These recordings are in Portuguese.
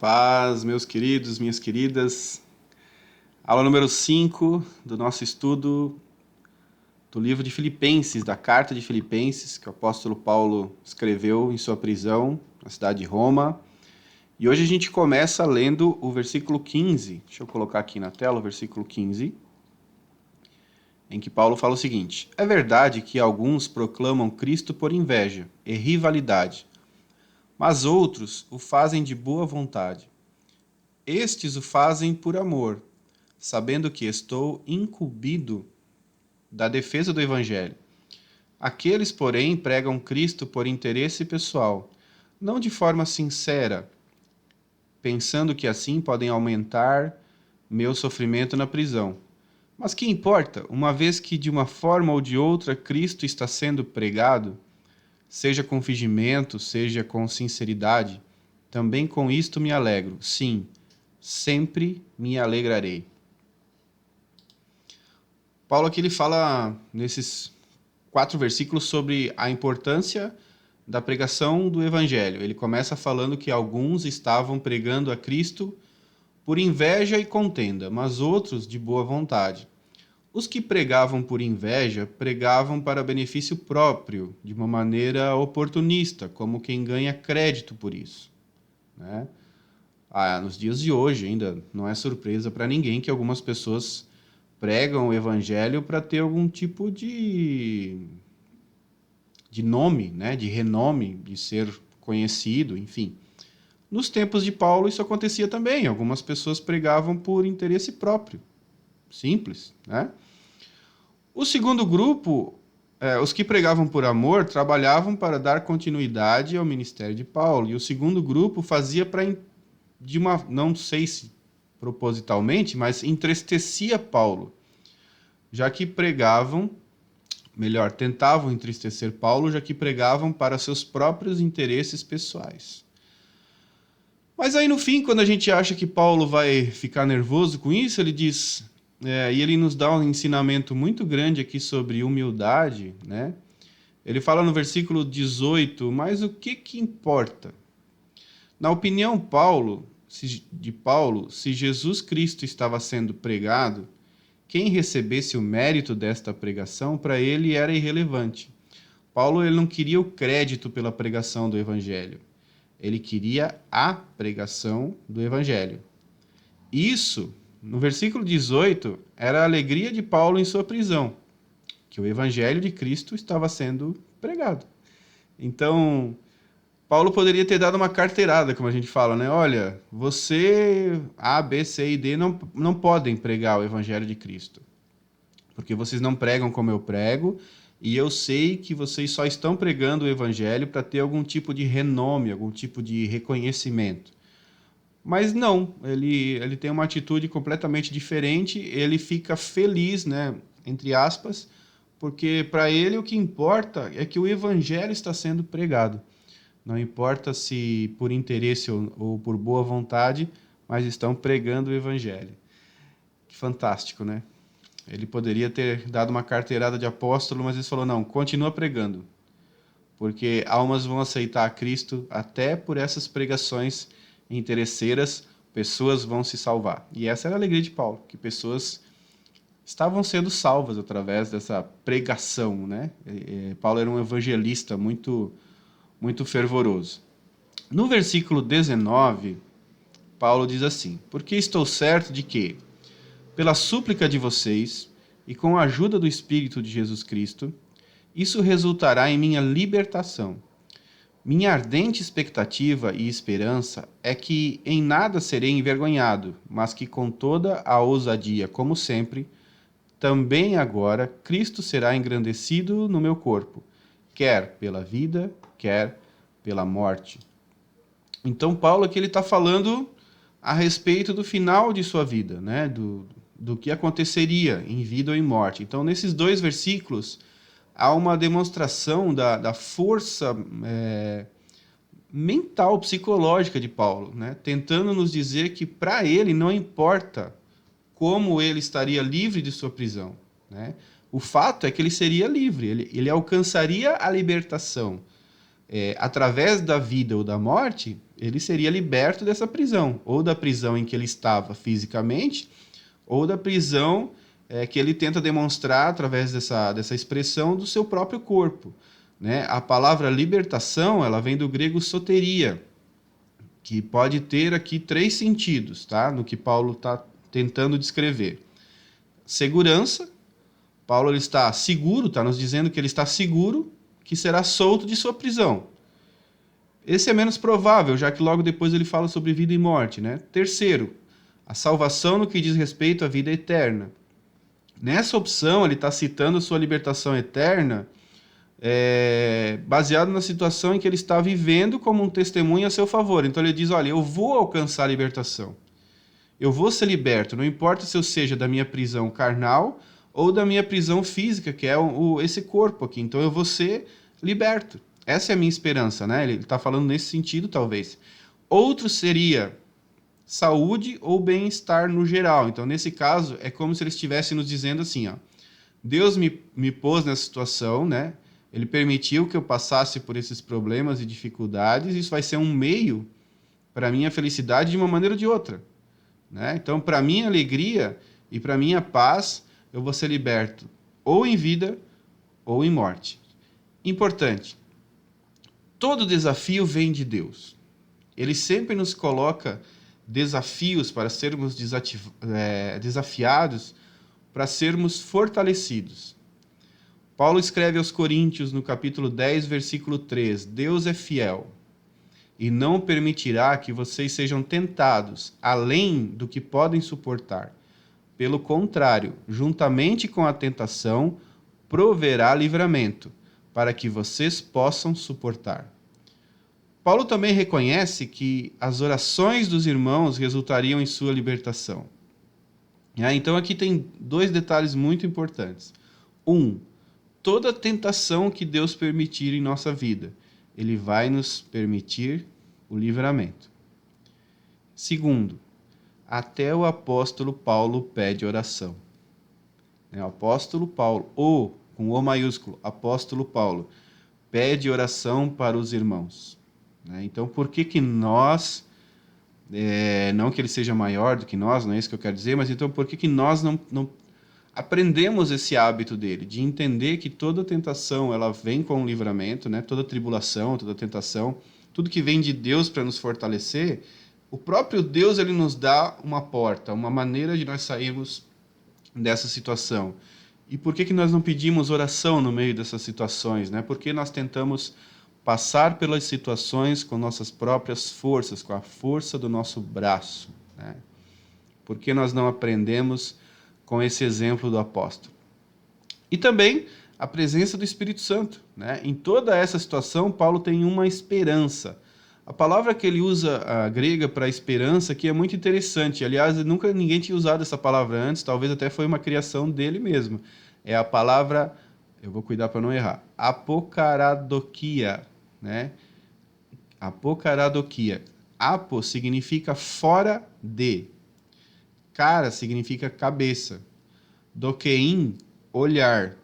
Paz, meus queridos, minhas queridas. Aula número 5 do nosso estudo do livro de Filipenses, da carta de Filipenses, que o apóstolo Paulo escreveu em sua prisão, na cidade de Roma. E hoje a gente começa lendo o versículo 15. Deixa eu colocar aqui na tela o versículo 15, em que Paulo fala o seguinte: É verdade que alguns proclamam Cristo por inveja e rivalidade, mas outros o fazem de boa vontade. Estes o fazem por amor, sabendo que estou incumbido da defesa do Evangelho. Aqueles, porém, pregam Cristo por interesse pessoal, não de forma sincera, pensando que assim podem aumentar meu sofrimento na prisão. Mas que importa, uma vez que de uma forma ou de outra Cristo está sendo pregado, seja com fingimento, seja com sinceridade, também com isto me alegro. Sim, sempre me alegrarei. Paulo aqui ele fala nesses 4 versículos sobre a importância da pregação do Evangelho. Ele começa falando que alguns estavam pregando a Cristo por inveja e contenda, mas outros de boa vontade. Os que pregavam por inveja pregavam para benefício próprio, de uma maneira oportunista, como quem ganha crédito por isso, né? Nos dias de hoje ainda não é surpresa para ninguém que algumas pessoas pregam o evangelho para ter algum tipo de nome, né? De renome, de ser conhecido, enfim. Nos tempos de Paulo isso acontecia também. Algumas pessoas pregavam por interesse próprio. Simples, né? O segundo grupo, os que pregavam por amor, trabalhavam para dar continuidade ao ministério de Paulo. E o segundo grupo fazia não sei se propositalmente, mas entristecia Paulo, já que tentavam entristecer Paulo, já que pregavam para seus próprios interesses pessoais. Mas aí no fim, quando a gente acha que Paulo vai ficar nervoso com isso, ele diz, e ele nos dá um ensinamento muito grande aqui sobre humildade, né? Ele fala no versículo 18, mas o que importa? Na opinião de Paulo, se Jesus Cristo estava sendo pregado, quem recebesse o mérito desta pregação, para ele era irrelevante. Paulo ele não queria o crédito pela pregação do Evangelho. Ele queria a pregação do Evangelho. Isso, no versículo 18, era a alegria de Paulo em sua prisão, que o Evangelho de Cristo estava sendo pregado. Então, Paulo poderia ter dado uma carteirada, como a gente fala, né? Olha, você, A, B, C e D, não podem pregar o Evangelho de Cristo, porque vocês não pregam como eu prego, e eu sei que vocês só estão pregando o Evangelho para ter algum tipo de renome, algum tipo de reconhecimento. Mas não, ele tem uma atitude completamente diferente, ele fica feliz, né, entre aspas, porque para ele o que importa é que o Evangelho está sendo pregado. Não importa se por interesse ou por boa vontade, mas estão pregando o Evangelho. Que fantástico, né? Ele poderia ter dado uma carteirada de apóstolo, mas ele falou, não, continua pregando. Porque almas vão aceitar a Cristo até por essas pregações interesseiras, pessoas vão se salvar. E essa era a alegria de Paulo, que pessoas estavam sendo salvas através dessa pregação, né? Paulo era um evangelista muito fervoroso. No versículo 19, Paulo diz assim: Porque estou certo de que, pela súplica de vocês e com a ajuda do Espírito de Jesus Cristo, isso resultará em minha libertação. Minha ardente expectativa e esperança é que em nada serei envergonhado, mas que com toda a ousadia, como sempre, também agora Cristo será engrandecido no meu corpo, quer pela vida, quer pela morte. Então Paulo aqui ele está falando a respeito do final de sua vida, né? Do que aconteceria em vida ou em morte. Então nesses 2 versículos há uma demonstração da força mental, psicológica de Paulo, né? Tentando nos dizer que para ele não importa como ele estaria livre de sua prisão, né? O fato é que ele seria livre, ele alcançaria a libertação. Através da vida ou da morte, ele seria liberto dessa prisão, ou da prisão em que ele estava fisicamente, ou da prisão que ele tenta demonstrar através dessa expressão do seu próprio corpo, né? A palavra libertação, ela vem do grego soteria, que pode ter aqui 3 sentidos, tá? No que Paulo está tentando descrever. Segurança, Paulo ele está seguro, está nos dizendo que ele está seguro que será solto de sua prisão. Esse é menos provável, já que logo depois ele fala sobre vida e morte, né? Terceiro, a salvação no que diz respeito à vida eterna. Nessa opção, ele está citando a sua libertação eterna baseado na situação em que ele está vivendo como um testemunho a seu favor. Então ele diz, olha, eu vou alcançar a libertação. Eu vou ser liberto, não importa se eu seja da minha prisão carnal ou da minha prisão física, que é esse corpo aqui. Então eu vou ser liberto. Essa é a minha esperança, né? Ele está falando nesse sentido, talvez. Outro seria saúde ou bem-estar no geral. Então, nesse caso, é como se ele estivesse nos dizendo assim, ó, Deus me pôs nessa situação, né? Ele permitiu que eu passasse por esses problemas e dificuldades, isso vai ser um meio para a minha felicidade de uma maneira ou de outra, né? Então, para a minha alegria e para a minha paz, eu vou ser liberto ou em vida ou em morte. Importante, todo desafio vem de Deus. Ele sempre nos coloca desafios para sermos desafiados, para sermos fortalecidos. Paulo escreve aos Coríntios, no capítulo 10, versículo 3, Deus é fiel e não permitirá que vocês sejam tentados além do que podem suportar. Pelo contrário, juntamente com a tentação, proverá livramento, para que vocês possam suportar. Paulo também reconhece que as orações dos irmãos resultariam em sua libertação. Então aqui tem 2 detalhes muito importantes. Toda tentação que Deus permitir em nossa vida, Ele vai nos permitir o livramento. 2, até o apóstolo Paulo pede oração. O apóstolo Paulo, com O maiúsculo, apóstolo Paulo, pede oração para os irmãos. Então, por que nós, não que ele seja maior do que nós, não é isso que eu quero dizer, mas então por que nós não aprendemos esse hábito dele, de entender que toda tentação ela vem com um livramento, né? Toda tribulação, toda tentação, tudo que vem de Deus para nos fortalecer, o próprio Deus ele nos dá uma porta, uma maneira de nós sairmos dessa situação. E por que nós não pedimos oração no meio dessas situações, né? Por que nós tentamos passar pelas situações com nossas próprias forças, com a força do nosso braço, né? Por que nós não aprendemos com esse exemplo do apóstolo? E também a presença do Espírito Santo, né? Em toda essa situação, Paulo tem uma esperança. A palavra que ele usa, a grega, para esperança, aqui é muito interessante. Aliás, nunca ninguém tinha usado essa palavra antes, talvez até foi uma criação dele mesmo. É a palavra, eu vou cuidar para não errar, apokaradokia, né? Apokaradokia. Apo significa fora de. Cara significa cabeça. Dokein, olhar.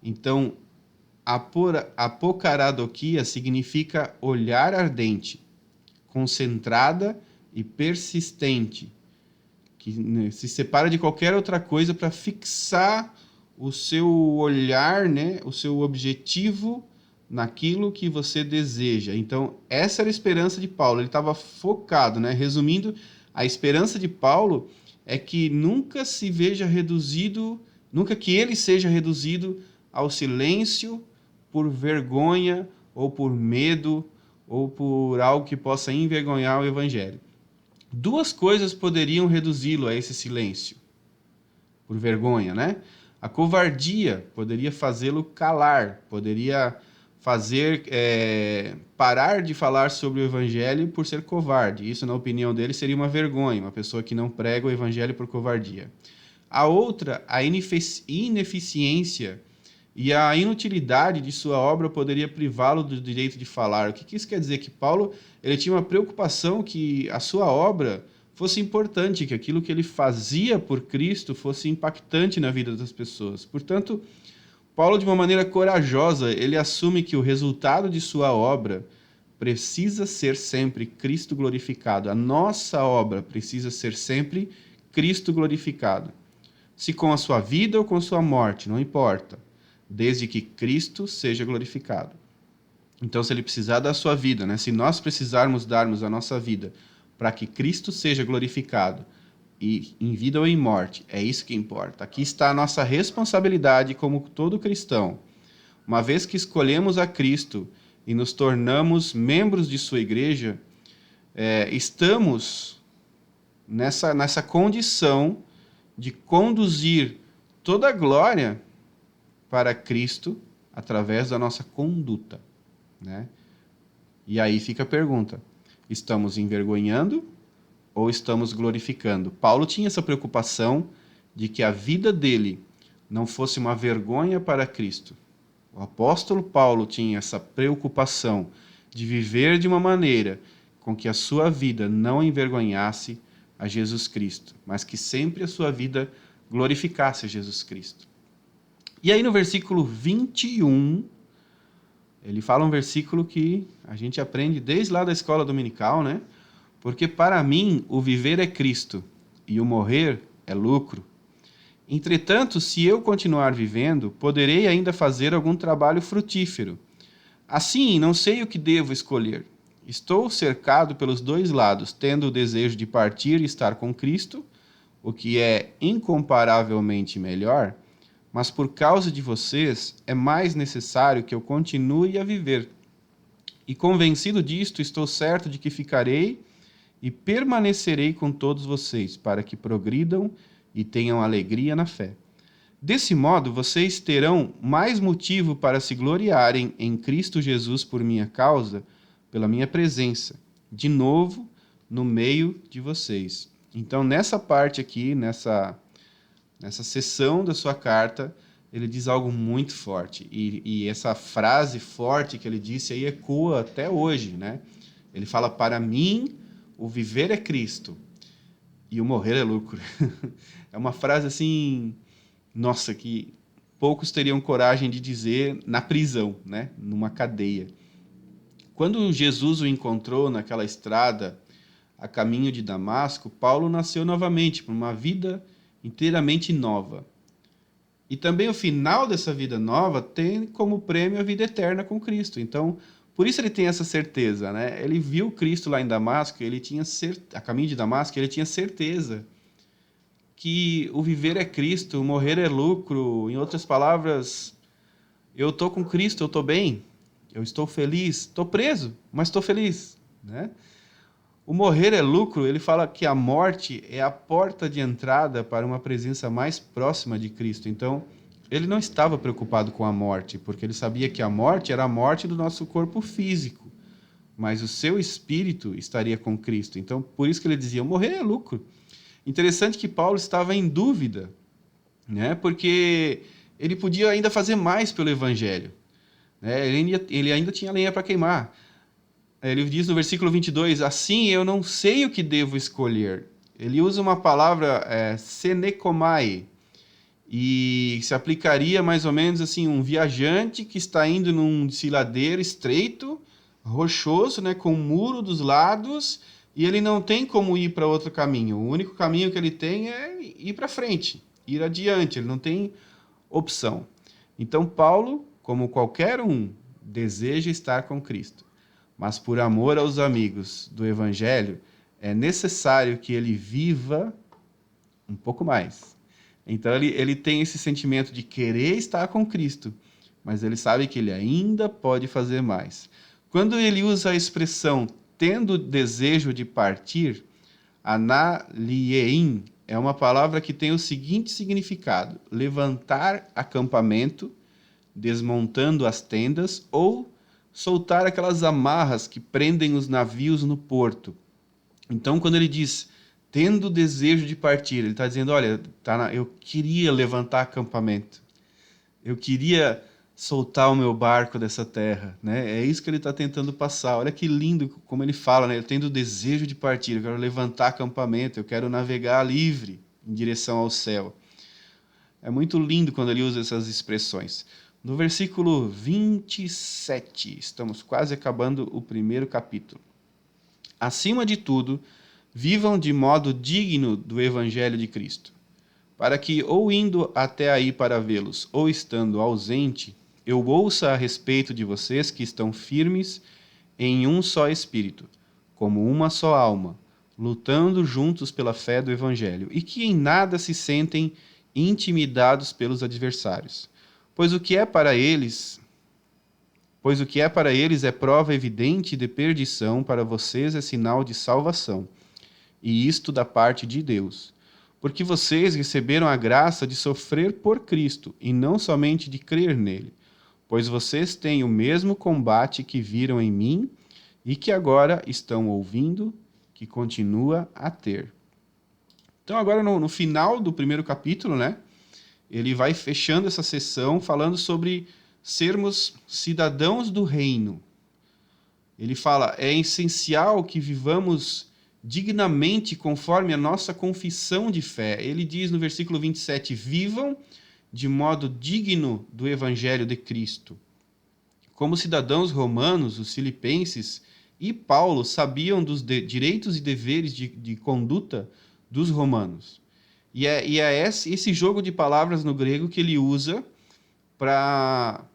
Então, apokaradokia significa olhar ardente, concentrada e persistente, que se separa de qualquer outra coisa para fixar o seu olhar, né, o seu objetivo naquilo que você deseja. Então, essa era a esperança de Paulo. Ele estava focado, né? Resumindo, a esperança de Paulo é que nunca se veja reduzido, nunca que ele seja reduzido ao silêncio por vergonha ou por medo ou por algo que possa envergonhar o evangelho. 2 coisas poderiam reduzi-lo a esse silêncio, por vergonha, né? A covardia poderia fazê-lo calar, poderia fazer parar de falar sobre o evangelho por ser covarde. Isso, na opinião dele, seria uma vergonha, uma pessoa que não prega o evangelho por covardia. A outra, a ineficiência e a inutilidade de sua obra poderia privá-lo do direito de falar. O que isso quer dizer? Que Paulo ele tinha uma preocupação que a sua obra fosse importante, que aquilo que ele fazia por Cristo fosse impactante na vida das pessoas. Portanto, Paulo, de uma maneira corajosa, ele assume que o resultado de sua obra precisa ser sempre Cristo glorificado. A nossa obra precisa ser sempre Cristo glorificado. Se com a sua vida ou com a sua morte, não importa, desde que Cristo seja glorificado. Então, se ele precisar da sua vida, né? Se nós precisarmos darmos a nossa vida para que Cristo seja glorificado, e em vida ou em morte, é isso que importa. Aqui está a nossa responsabilidade como todo cristão. Uma vez que escolhemos a Cristo e nos tornamos membros de sua igreja, estamos nessa condição de conduzir toda a glória para Cristo através da nossa conduta, né? E aí fica a pergunta: estamos envergonhando ou estamos glorificando? Paulo tinha essa preocupação de que a vida dele não fosse uma vergonha para Cristo. O apóstolo Paulo tinha essa preocupação de viver de uma maneira com que a sua vida não envergonhasse a Jesus Cristo, mas que sempre a sua vida glorificasse a Jesus Cristo. E aí no versículo 21, ele fala um versículo que a gente aprende desde lá da escola dominical, né? Porque para mim o viver é Cristo e o morrer é lucro. Entretanto, se eu continuar vivendo, poderei ainda fazer algum trabalho frutífero. Assim, não sei o que devo escolher. Estou cercado pelos dois lados, tendo o desejo de partir e estar com Cristo, o que é incomparavelmente melhor, mas por causa de vocês é mais necessário que eu continue a viver. E convencido disto, estou certo de que ficarei e permanecerei com todos vocês, para que progridam e tenham alegria na fé. Desse modo, vocês terão mais motivo para se gloriarem em Cristo Jesus por minha causa, pela minha presença, de novo, no meio de vocês. Então, nessa parte aqui, nessa seção da sua carta, ele diz algo muito forte. E essa frase forte que ele disse aí ecoa até hoje, né? Ele fala: para mim, o viver é Cristo e o morrer é lucro. É uma frase assim, nossa, que poucos teriam coragem de dizer na prisão, né? Numa cadeia. Quando Jesus o encontrou naquela estrada a caminho de Damasco, Paulo nasceu novamente para uma vida inteiramente nova. E também o final dessa vida nova tem como prêmio a vida eterna com Cristo. Então, por isso ele tem essa certeza, né? Ele viu Cristo lá em Damasco, ele tinha a caminho de Damasco, ele tinha certeza que o viver é Cristo, o morrer é lucro. Em outras palavras, eu estou com Cristo, eu estou bem, eu estou feliz, estou preso, mas estou feliz, né? O morrer é lucro, ele fala que a morte é a porta de entrada para uma presença mais próxima de Cristo. Então, ele não estava preocupado com a morte, porque ele sabia que a morte era a morte do nosso corpo físico, mas o seu espírito estaria com Cristo. Então, por isso que ele dizia: morrer é lucro. Interessante que Paulo estava em dúvida, né? Porque ele podia ainda fazer mais pelo evangelho, né? Ele ainda tinha lenha para queimar. Ele diz no versículo 22, assim eu não sei o que devo escolher. Ele usa uma palavra, senekomai, e se aplicaria mais ou menos assim, um viajante que está indo num desfiladeiro estreito, rochoso, né, com um muro dos lados, e ele não tem como ir para outro caminho. O único caminho que ele tem é ir para frente, ir adiante, ele não tem opção. Então Paulo, como qualquer um, deseja estar com Cristo. Mas por amor aos amigos do Evangelho, é necessário que ele viva um pouco mais. Então ele tem esse sentimento de querer estar com Cristo, mas ele sabe que ele ainda pode fazer mais. Quando ele usa a expressão tendo desejo de partir, analiein é uma palavra que tem o seguinte significado: levantar acampamento, desmontando as tendas ou soltar aquelas amarras que prendem os navios no porto. Então, quando ele diz tendo desejo de partir, ele está dizendo: olha, eu queria levantar acampamento, eu queria soltar o meu barco dessa terra, né? É isso que ele está tentando passar. Olha que lindo como ele fala, né? Eu tendo desejo de partir, eu quero levantar acampamento, eu quero navegar livre em direção ao céu. É muito lindo quando ele usa essas expressões. no versículo 27. Estamos quase acabando o primeiro capítulo. Acima de tudo, vivam de modo digno do Evangelho de Cristo, para que, ou indo até aí para vê-los, ou estando ausente, eu ouça a respeito de vocês que estão firmes em um só espírito, como uma só alma, lutando juntos pela fé do Evangelho, e que em nada se sentem intimidados pelos adversários. Pois o que é para eles é prova evidente de perdição, para vocês é sinal de salvação, e isto da parte de Deus. Porque vocês receberam a graça de sofrer por Cristo, e não somente de crer nele. Pois vocês têm o mesmo combate que viram em mim, e que agora estão ouvindo, que continua a ter. Então agora no final do primeiro capítulo, né, ele vai fechando essa sessão falando sobre sermos cidadãos do reino. Ele fala, é essencial que vivamos dignamente conforme a nossa confissão de fé. Ele diz no versículo 27, vivam de modo digno do evangelho de Cristo. Como cidadãos romanos, os filipenses e Paulo sabiam dos direitos e deveres de conduta dos romanos. E é esse jogo de palavras no grego que ele usa para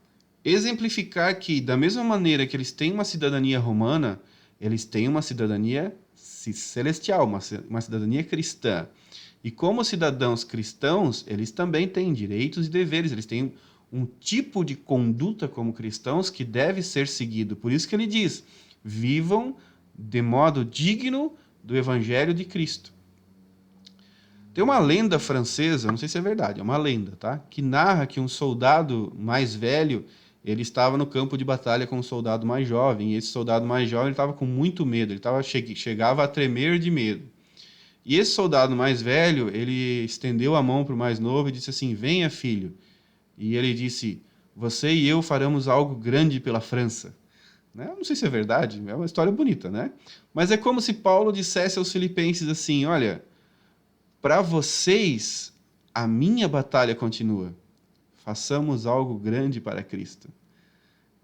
exemplificar que, da mesma maneira que eles têm uma cidadania romana, eles têm uma cidadania celestial, uma cidadania cristã. E como cidadãos cristãos, eles também têm direitos e deveres, eles têm um tipo de conduta como cristãos que deve ser seguido. Por isso que ele diz, vivam de modo digno do Evangelho de Cristo. Tem uma lenda francesa, não sei se é verdade, é uma lenda, tá? Que narra que um soldado mais velho, ele estava no campo de batalha com um soldado mais jovem, e esse soldado mais jovem estava com muito medo, chegava a tremer de medo. E esse soldado mais velho, ele estendeu a mão para o mais novo e disse assim, venha filho. E ele disse, você e eu faremos algo grande pela França. Né? Não sei se é verdade, é uma história bonita, né? Mas é como se Paulo dissesse aos filipenses assim, olha, para vocês, a minha batalha continua. Façamos algo grande para Cristo.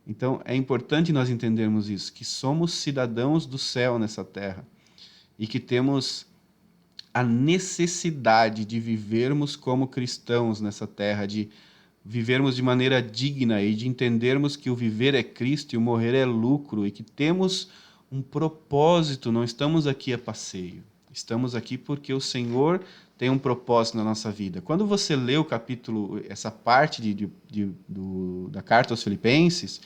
Então, é importante nós entendermos isso, que somos cidadãos do céu nessa terra e que temos a necessidade de vivermos como cristãos nessa terra, de vivermos de maneira digna e de entendermos que o viver é Cristo e o morrer é lucro e que temos um propósito, não estamos aqui a passeio. Estamos aqui porque o Senhor tem um propósito na nossa vida. Quando você lê o capítulo, essa parte da carta aos Filipenses,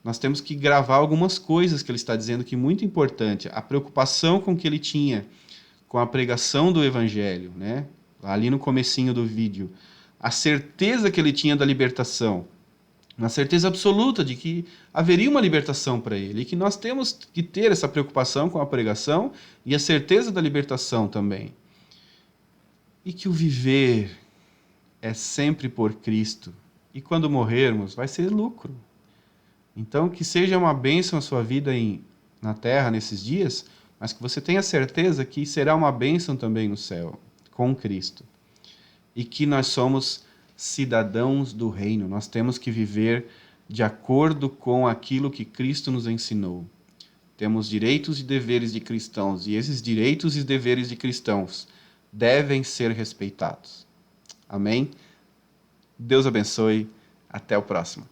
nós temos que gravar algumas coisas que ele está dizendo que é muito importante. A preocupação com que ele tinha com a pregação do Evangelho, né? Ali no comecinho do vídeo. A certeza que ele tinha da libertação. Uma certeza absoluta de que haveria uma libertação para ele e que nós temos que ter essa preocupação com a pregação e a certeza da libertação também. E que o viver é sempre por Cristo e quando morrermos vai ser lucro. Então que seja uma bênção a sua vida na terra nesses dias, mas que você tenha certeza que será uma bênção também no céu, com Cristo. E que nós somos cidadãos do reino. Nós temos que viver de acordo com aquilo que Cristo nos ensinou. Temos direitos e deveres de cristãos, e esses direitos e deveres de cristãos devem ser respeitados. Amém? Deus abençoe. Até o próximo.